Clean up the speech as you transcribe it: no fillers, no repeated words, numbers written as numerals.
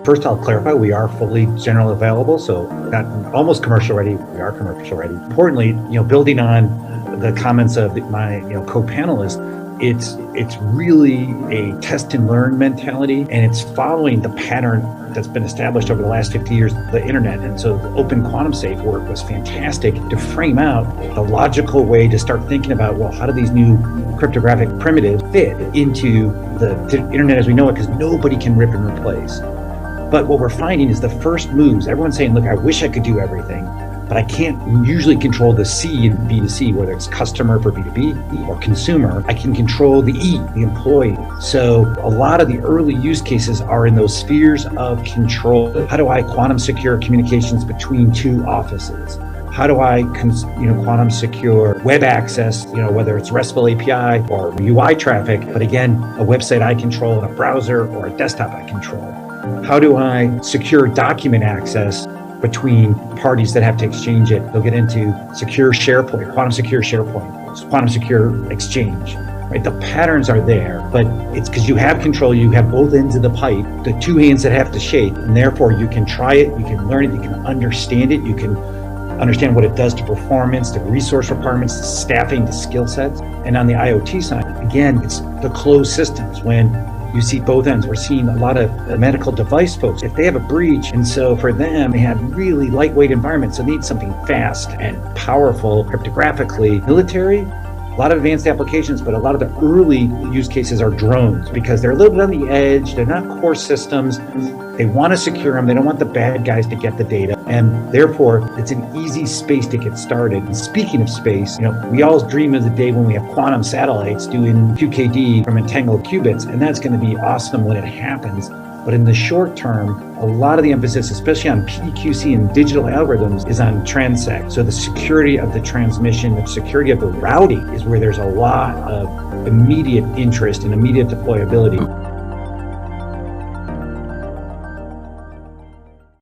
First, I'll clarify, we are fully generally available, so not almost commercial ready, we are commercial ready. Importantly, building on the comments of my co-panelists, it's really a test and learn mentality, and it's following the pattern that's been established over the last 50 years, the internet. And so the open quantum safe work was fantastic to frame out the logical way to start thinking about, well, how do these new cryptographic primitives fit into the internet as we know it, because nobody can rip and replace. But what we're finding is the first moves, everyone's saying, look, I wish I could do everything, but I can't usually control the C in B2C, whether it's customer for B2B or consumer. I can control the E, the employee. So a lot of the early use cases are in those spheres of control. How do I quantum secure communications between two offices? How do I quantum secure web access, whether it's RESTful API or UI traffic, but again, a website I control, a browser or a desktop I control? How do I secure document access between parties that have to exchange it? They'll get into secure SharePoint, quantum secure SharePoint, quantum secure exchange, right? The patterns are there, but it's because you have control, you have both ends of the pipe, the two hands that have to shake, and therefore you can try it, you can learn it, you can understand it, you can understand what it does to performance, to resource requirements, to staffing, to skill sets. And on the IoT side, again, it's the closed systems. When you see both ends, we're seeing a lot of medical device folks, if they have a breach, and so for them, they have really lightweight environments, so they need something fast and powerful cryptographically. Military, a lot of advanced applications, but a lot of the early use cases are drones because they're a little bit on the edge. They're not core systems. They want to secure them. They don't want the bad guys to get the data. And therefore, it's an easy space to get started. And speaking of space, we all dream of the day when we have quantum satellites doing QKD from entangled qubits, and that's going to be awesome when it happens. But in the short term, a lot of the emphasis, especially on PQC and digital algorithms, is on transect. So the security of the transmission, the security of the routing is where there's a lot of immediate interest and immediate deployability.